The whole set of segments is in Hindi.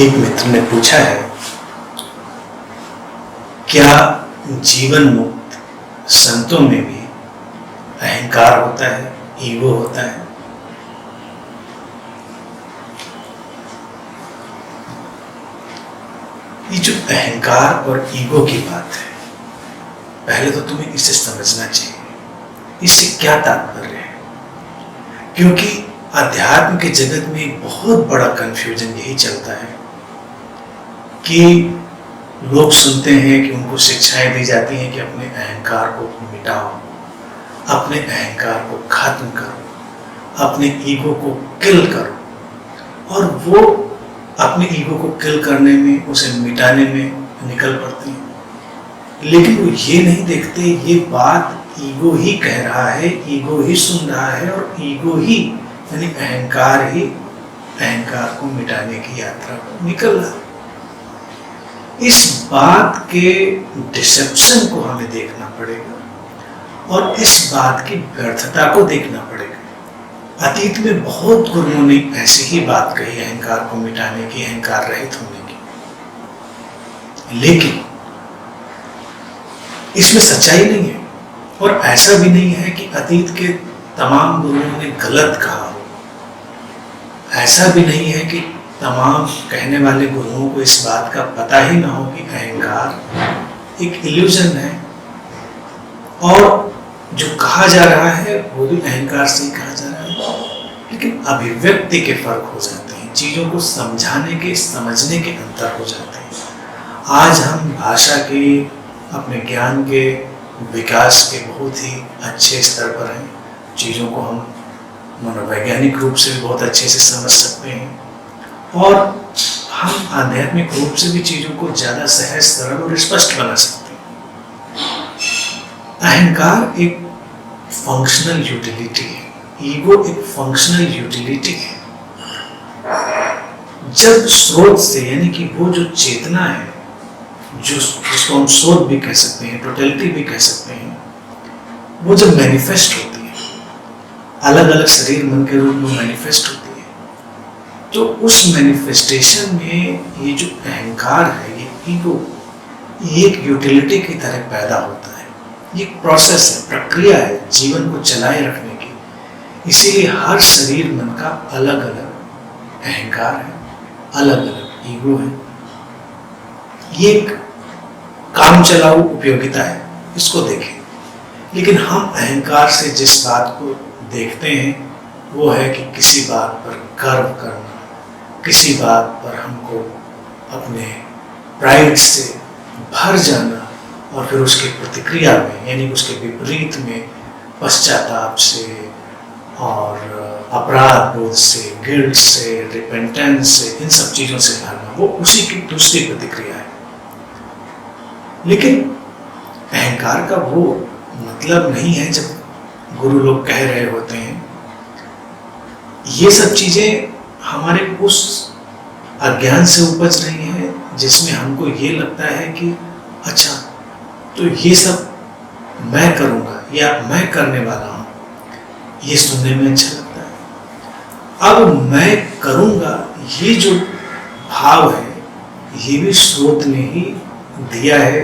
एक मित्र ने पूछा है, क्या जीवन मुक्त संतों में भी अहंकार होता है, ईगो होता है? ये जो अहंकार और ईगो की बात है, पहले तो तुम्हें इसे समझना चाहिए, इससे क्या तात्पर्य है। क्योंकि अध्यात्म के जगत में एक बहुत बड़ा कंफ्यूजन यही चलता है कि लोग सुनते हैं कि उनको शिक्षाएं दी जाती हैं कि अपने अहंकार को मिटाओ, अपने अहंकार को खत्म करो, अपने ईगो को किल करो, और वो अपने ईगो को किल करने में, उसे मिटाने में निकल पड़ते हैं। लेकिन वो ये नहीं देखते ये बात ईगो ही कह रहा है, ईगो ही सुन रहा है, और ईगो ही यानी अहंकार ही अहंकार को मिटाने की यात्रा पर निकल रहा है। इस बात के डिसेप्शन को हमें देखना पड़ेगा और इस बात की व्यर्थता को देखना पड़ेगा। अतीत में बहुत गुरुओं ने ऐसी ही बात कही अहंकार को मिटाने की, अहंकार रहित होने की, लेकिन इसमें सच्चाई नहीं है। और ऐसा भी नहीं है कि अतीत के तमाम गुरुओं ने गलत कहा हो, ऐसा भी नहीं है कि तमाम कहने वाले गुरुओं को इस बात का पता ही ना हो कि अहंकार एक इल्यूजन है, और जो कहा जा रहा है वो भी अहंकार से ही कहा जा रहा है। लेकिन अभिव्यक्ति के फर्क हो जाते हैं, चीजों को समझाने के, समझने के अंतर हो जाते हैं। आज हम भाषा के, अपने ज्ञान के विकास के बहुत ही अच्छे स्तर पर हैं, चीजों को हम मनोवैज्ञानिक रूप से भी बहुत अच्छे से समझ सकते हैं, और हम आध्यात्मिक रूप से भी चीजों को ज्यादा सहज, सरल और स्पष्ट बना सकते हैं। अहंकार एक फंक्शनल यूटिलिटी है, ईगो एक फंक्शनल यूटिलिटी है। जब स्रोत से, यानी कि वो जो चेतना है, जो जिसको हम स्रोत भी कह सकते हैं, टोटलिटी भी कह सकते हैं, वो जब मैनिफेस्ट होती है, अलग अलग शरीर मन के रूप में मैनिफेस्ट होती है, तो उस मैनिफेस्टेशन में ये जो अहंकार है, ये ईगो, एक यूटिलिटी की तरह पैदा होता है। ये प्रोसेस है, प्रक्रिया है जीवन को चलाए रखने की। इसीलिए हर शरीर मन का अलग अलग अहंकार है, अलग अलग ईगो है। ये एक काम चलाऊ उपयोगिता है, इसको देखें। लेकिन हम अहंकार से जिस बात को देखते हैं वो है कि किसी बात पर गर्व करना, किसी बात पर हमको अपने प्राइड से भर जाना, और फिर उसकी प्रतिक्रिया में, यानी उसके विपरीत में पश्चाताप से और अपराध बोध से, गिल्ट से, रिपेंटेंस से, इन सब चीजों से भरना, वो उसी की दूसरी प्रतिक्रिया है। लेकिन अहंकार का वो मतलब नहीं है जब गुरु लोग कह रहे होते हैं। ये सब चीजें हमारे उस अज्ञान से उपज रही है जिसमें हमको ये लगता है कि अच्छा, तो ये सब मैं करूँगा या मैं करने वाला हूँ, ये सुनने में अच्छा लगता है। अब मैं करूँगा, ये जो भाव है, ये भी स्रोत ने ही दिया है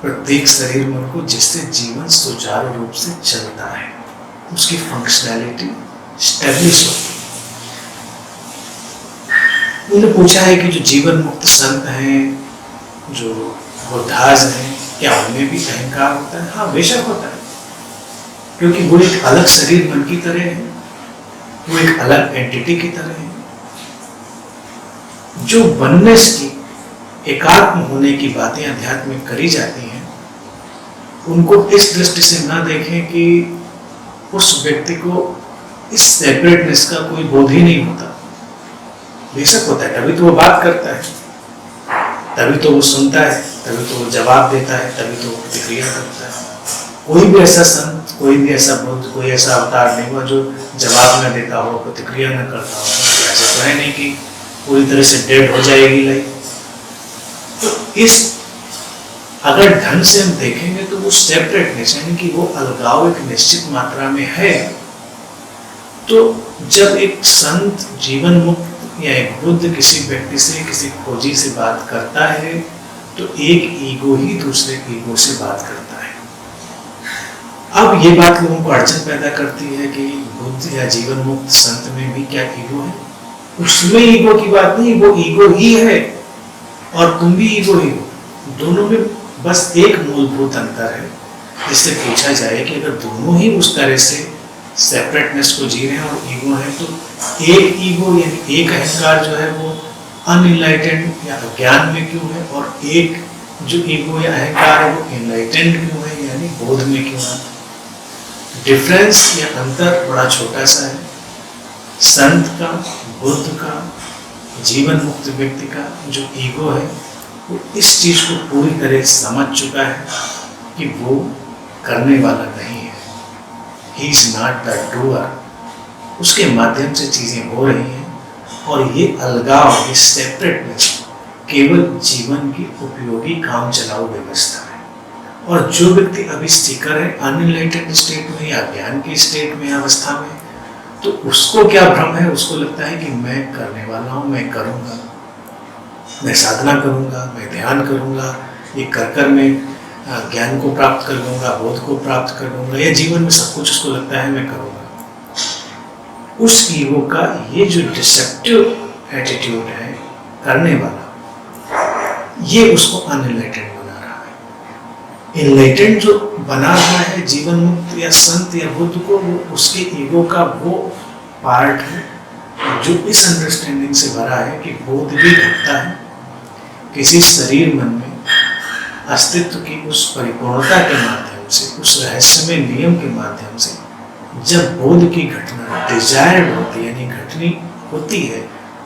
प्रत्येक शरीर मन को, जिससे जीवन सुचारू रूप से चलता है, उसकी फंक्शनैलिटी स्टेब्लिश होती है। उन्होंने पूछा है कि जो जीवन मुक्त संत हैं, जो बुद्धाज हैं, क्या उनमें भी अहंकार होता है? हाँ, बेशक होता है, क्योंकि वो एक अलग शरीर मन की तरह है, वो एक अलग एंटिटी की तरह है। जो वननेस की, एकात्म होने की बातें अध्यात्म में करी जाती हैं, उनको इस दृष्टि से ना देखें कि उस व्यक्ति को इस सेपरेटनेस का कोई बोध ही नहीं होता। बेशक होता है, तभी तो वो बात करता है, तभी तो वो सुनता है, तभी तो वो जवाब देता है, तभी तो वो प्रतिक्रिया करता है। कोई भी ऐसा संत, कोई भी ऐसा बुद्ध, कोई ऐसा अवतार नहीं हुआ जो जवाब न देता हो, प्रतिक्रिया न करता हो। ऐसा तो है नहीं कि पूरी तरह से डेड हो जाएगी लाइफ। तो इस अगर ढंग से हम देखेंगे तो वो सेपरेटनेस, यानी कि वो अलगाव एक निश्चित मात्रा में है। तो जब एक संत जीवन मुक्त या एक बुद्ध किसी व्यक्ति से, किसी खोजी से बात करता है तो एक ईगो ही दूसरे ईगो से बात करता है। अब ये बात लोगों को अड़चन पैदा करती है कि बुद्ध या जीवन मुक्त संत में भी क्या ईगो है? उसमें ईगो की बात नहीं, वो ईगो ही है और तुम भी ईगो ही हो। दोनों में बस एक मूलभूत अंतर है। जिससे पूछा जाए कि अगर दोनों ही उस तरह से सेपरेटनेस को जी रहे हैं और ईगो है, तो एक ईगो यानी एक अहंकार जो है वो अनइनलाइटेंड या अज्ञान में क्यों है, और एक जो ईगो या अहंकार है वो इनलाइटेंड क्यों है यानी बोध में क्यों है? डिफरेंस या अंतर बड़ा छोटा सा है। संत का, बुद्ध का, जीवन मुक्त व्यक्ति का जो ईगो है वो इस चीज को पूरी तरह समझ चुका है कि वो करने वाला नहीं है। He is not the doer. उसके माध्यम से चीजें हो रही हैं और ये अलगाव, ये सेपरेटनेस केवल जीवन की उपयोगी काम चलाऊ व्यवस्था है। और जो व्यक्ति अभी सीकर है अनइनलाइटेड स्टेट में या ज्ञान की स्टेट में, अवस्था में, तो उसको क्या भ्रम है? उसको लगता है कि मैं करने वाला हूँ, मैं करूँगा, मैं साधना करूँगा, मैं ध्यान करूँगा, ये कर मैं ज्ञान को प्राप्त कर लूँगा, बोध को प्राप्त कर लूँगा, या जीवन में सब कुछ उसको लगता है मैं करूँगा। उस ईगो का ये जो डिसेप्टिव एटीट्यूड है करने वाला, ये उसको अनइनलाइटेड बना रहा है। इनलाइटेड जो बना रहा है जीवन मुक्त या संत या बुद्ध को, वो उसके ईगो का वो पार्ट है जो इस अंडरस्टैंडिंग से भरा है कि बोध भी घटता है किसी शरीर मन में अस्तित्व की उस परिपूर्णता के माध्यम से, उस रहस्यमय नियम के माध्यम से। जब बोध की घटना डिजायर्ड होती है यानी घटनी होती है,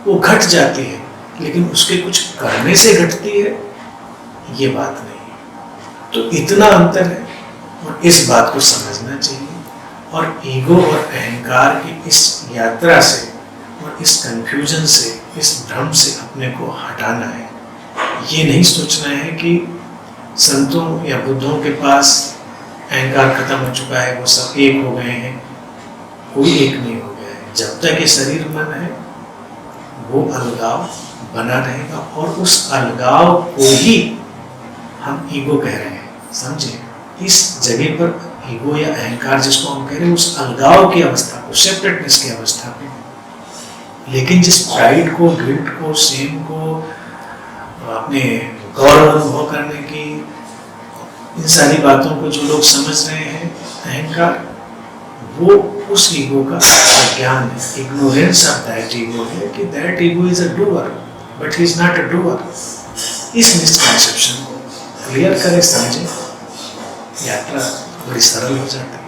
वो घट जाती है, लेकिन उसके कुछ करने से घटती है ये बात नहीं। तो इतना अंतर है और इस बात को समझना चाहिए। और ईगो और अहंकार की इस यात्रा से और इस कंफ्यूजन से, इस भ्रम से अपने को हटाना है। ये नहीं सोचना है कि संतों या बुद्धों के पास अहंकार खत्म हो चुका है, वो सब एक हो गए हैं। कोई एक नहीं हो गया है। जब तक ये शरीर मन है वो अलगाव बना रहेगा और उस अलगाव को ही हम ईगो कह रहे हैं। समझे? इस जगह पर ईगो या अहंकार जिसको हम कह रहे हैं, उस अलगाव की अवस्था को, सेपरेटनेस की अवस्था को। लेकिन जिस प्राइड को, गिल्ट को, शेम को, अपने गौरव अनुभव करने की, इन सारी बातों को जो लोग समझ रहे हैं अहंकार, वो उस ईगो का अज्ञान है, इग्नोरेंस ऑफ दैट ईगो है कि that ego is a doer but he is not a doer. इस मिसकंसेप्शन को क्लियर करें, समझें, यात्रा बड़ी सरल हो जाती है।